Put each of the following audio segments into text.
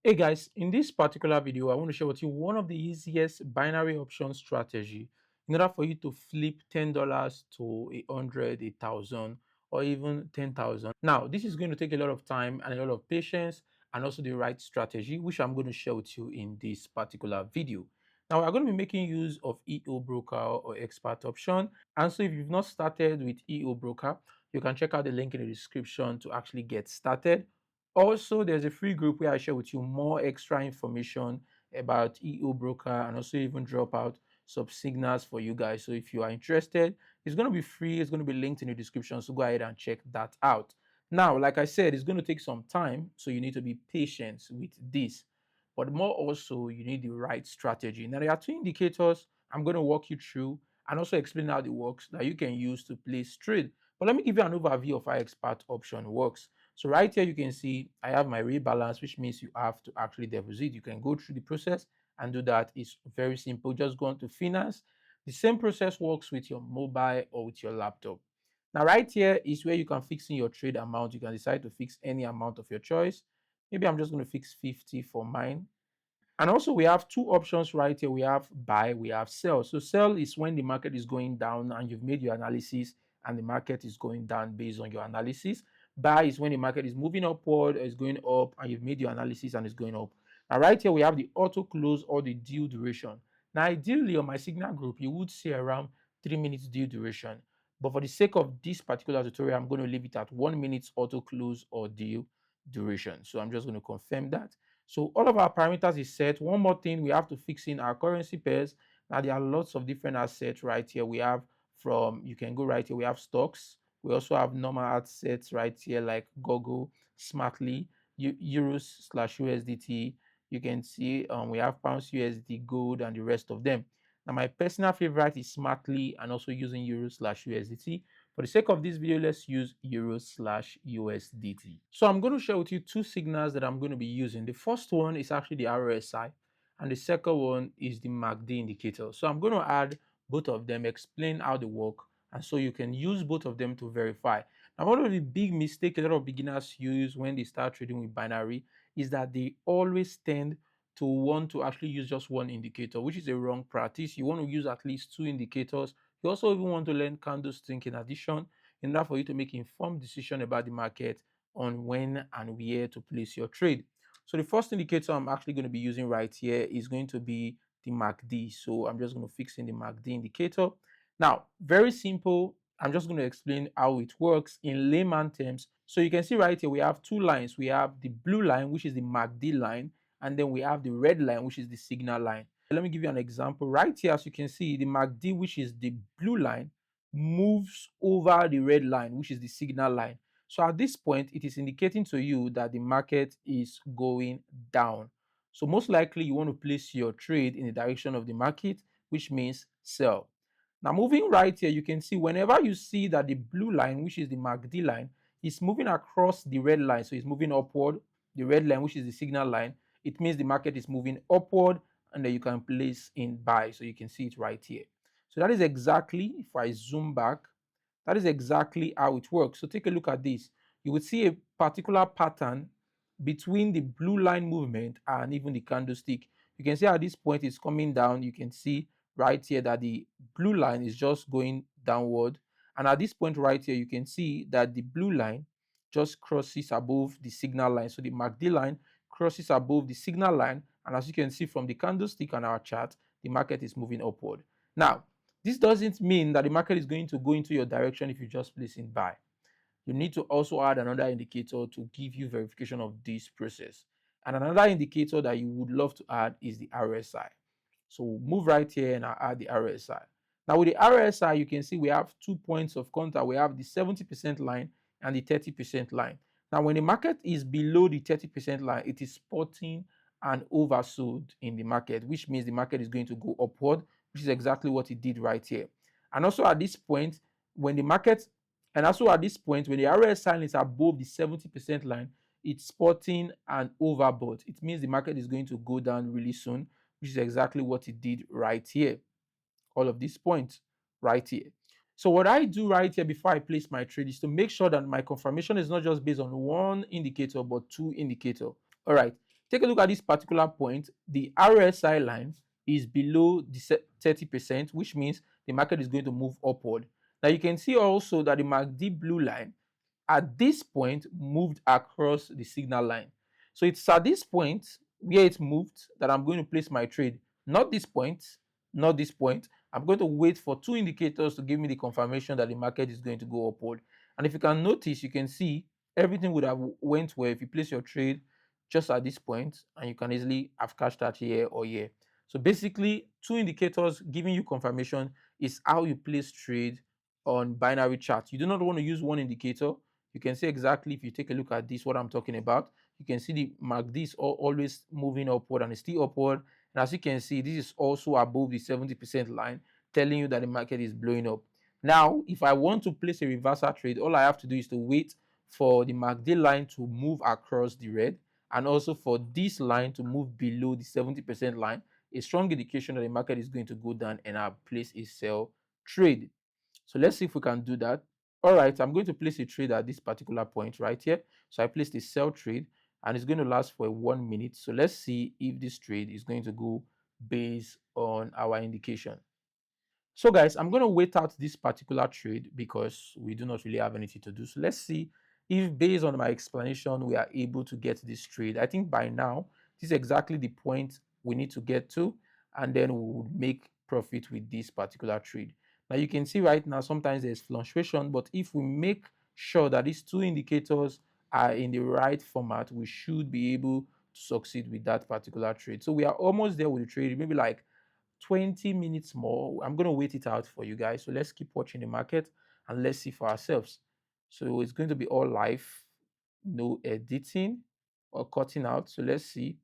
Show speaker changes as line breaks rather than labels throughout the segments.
Hey guys, in this particular video, I want to share with you one of the easiest binary option strategy in order for you to flip $10 to 100, 1,000, or even 10,000. Now, this is going to take a lot of time and a lot of patience and also the right strategy, which I'm going to share with you in this particular video. Now, we're going to be making use of EO Broker or Expert Option. And so if you've not started with EO Broker, you can check out the link in the description to actually get started. Also, there's a free group where I share with you more extra information about EO Broker and also even drop out some signals for you guys. So if you are interested, it's going to be free. It's going to be linked in the description. So go ahead and check that out. Now, like I said, it's going to take some time. So you need to be patient with this. But more also, you need the right strategy. Now, there are two indicators I'm going to walk you through and also explain how it works that you can use to place trade. But let me give you an overview of how expert option works. So right here, you can see I have my rebalance, which means you have to actually deposit. You can go through the process and do that. It's very simple. Just go on to finance. The same process works with your mobile or with your laptop. Now, right here is where you can fix in your trade amount. You can decide to fix any amount of your choice. Maybe I'm just going to fix 50 for mine. And also we have two options right here. We have buy, we have sell. So sell is when the market is going down and you've made your analysis and the market is going down based on your analysis. Buy is when the market is moving upward or is going up and you've made your analysis and it's going up. Now right here we have the auto close or the deal duration. Now ideally on my signal group, you would see around 3 minutes deal duration. But for the sake of this particular tutorial, I'm going to leave it at 1 minute auto close or deal duration. So I'm just going to confirm that. So all of our parameters is set. One more thing, we have to fix in our currency pairs. Now there are lots of different assets right here. We have you can go right here, we have stocks. We also have normal assets right here like Google, Smartly, Euros/USDT. You can see we have pounds, USD, gold, and the rest of them. Now my personal favorite is Smartly and also using Euros/USDT. For the sake of this video, let's use Euros/USDT. So I'm going to share with you two signals that I'm going to be using. The first one is actually the RSI and the second one is the MACD indicator. So I'm going to add both of them, explain how they work, and so you can use both of them to verify. Now, one of the big mistakes a lot of beginners use when they start trading with binary is that they always tend to want to actually use just one indicator, which is a wrong practice. You want to use at least two indicators. You also even want to learn candlestick in addition in order for you to make informed decision about the market on when and where to place your trade. So the first indicator I'm actually going to be using right here is going to be the MACD. So I'm just going to fix in the MACD indicator. Now, very simple. I'm just going to explain how it works in layman terms. So you can see right here, we have two lines. We have the blue line, which is the MACD line, and then we have the red line, which is the signal line. Let me give you an example. Right here, as you can see, the MACD, which is the blue line, moves over the red line, which is the signal line. So at this point, it is indicating to you that the market is going down. So most likely you want to place your trade in the direction of the market, which means sell. Now moving right here, you can see whenever you see that the blue line, which is the MACD line, is moving across the red line, so it's moving upward, the red line, which is the signal line, it means the market is moving upward and then you can place in buy. So you can see it right here. So that is exactly, if I zoom back, that is exactly how it works. So take a look at this. You would see a particular pattern between the blue line movement and even the candlestick. You can see at this point it's coming down. You can see right here that the blue line is just going downward. And at this point right here, you can see that the blue line just crosses above the signal line. So the MACD line crosses above the signal line. And as you can see from the candlestick on our chart, the market is moving upward. Now, this doesn't mean that the market is going to go into your direction if you just place in buy. You need to also add another indicator to give you verification of this process. And another indicator that you would love to add is the RSI. So move right here and I'll add the RSI. Now with the RSI, you can see we have 2 points of contact. We have the 70% line and the 30% line. Now when the market is below the 30% line, it is spotting and oversold in the market, which means the market is going to go upward, which is exactly what it did right here. And also at this point, when the RSI line is above the 70% line, it's spotting and overbought. It means the market is going to go down really soon, which is exactly what it did right here. All of these points right here. So what I do right here before I place my trade is to make sure that my confirmation is not just based on one indicator, but two indicators. All right. Take a look at this particular point. The RSI line is below the 30%, which means the market is going to move upward. Now you can see also that the MACD blue line at this point moved across the signal line. So it's at this point where it moved that I'm going to place my trade. Not this point, not this point. I'm going to wait for two indicators to give me the confirmation that the market is going to go upward. And if you can notice, you can see everything would have went well if you place your trade just at this point, and you can easily have cashed out here or here. So basically, two indicators giving you confirmation is how you place trade on binary chart. You do not want to use one indicator. You can see exactly, if you take a look at this, what I'm talking about. You can see the MACD is always moving upward and it's still upward. And as you can see, this is also above the 70% line, telling you that the market is blowing up. Now, if I want to place a reversal trade, all I have to do is to wait for the MACD line to move across the red, and also for this line to move below the 70% line, a strong indication that the market is going to go down, and I'll place a sell trade. So let's see if we can do that. All right, I'm going to place a trade at this particular point right here. So I placed a sell trade and it's going to last for 1 minute. So let's see if this trade is going to go based on our indication. So guys, I'm going to wait out this particular trade because we do not really have anything to do. So let's see if, based on my explanation, we are able to get this trade. I think by now, this is exactly the point we need to get to, and then we will make profit with this particular trade. Now you can see right now, sometimes there's fluctuation, but if we make sure that these two indicators are in the right format, we should be able to succeed with that particular trade. So we are almost there with the trade, maybe like 20 minutes more. I'm going to wait it out for you guys. So let's keep watching the market and let's see for ourselves. So it's going to be all live, no editing or cutting out. So let's see.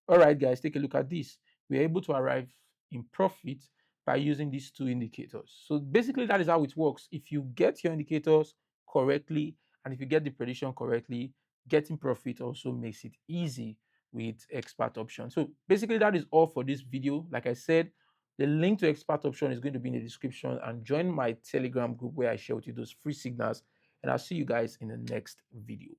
All right, guys, take a look at this. We're able to arrive in profit by using these two indicators. So basically, that is how it works. If you get your indicators correctly and if you get the prediction correctly, getting profit also makes it easy with expert option. So basically, that is all for this video. Like I said, the link to expert option is going to be in the description, and join my Telegram group where I share with you those free signals. And I'll see you guys in the next video.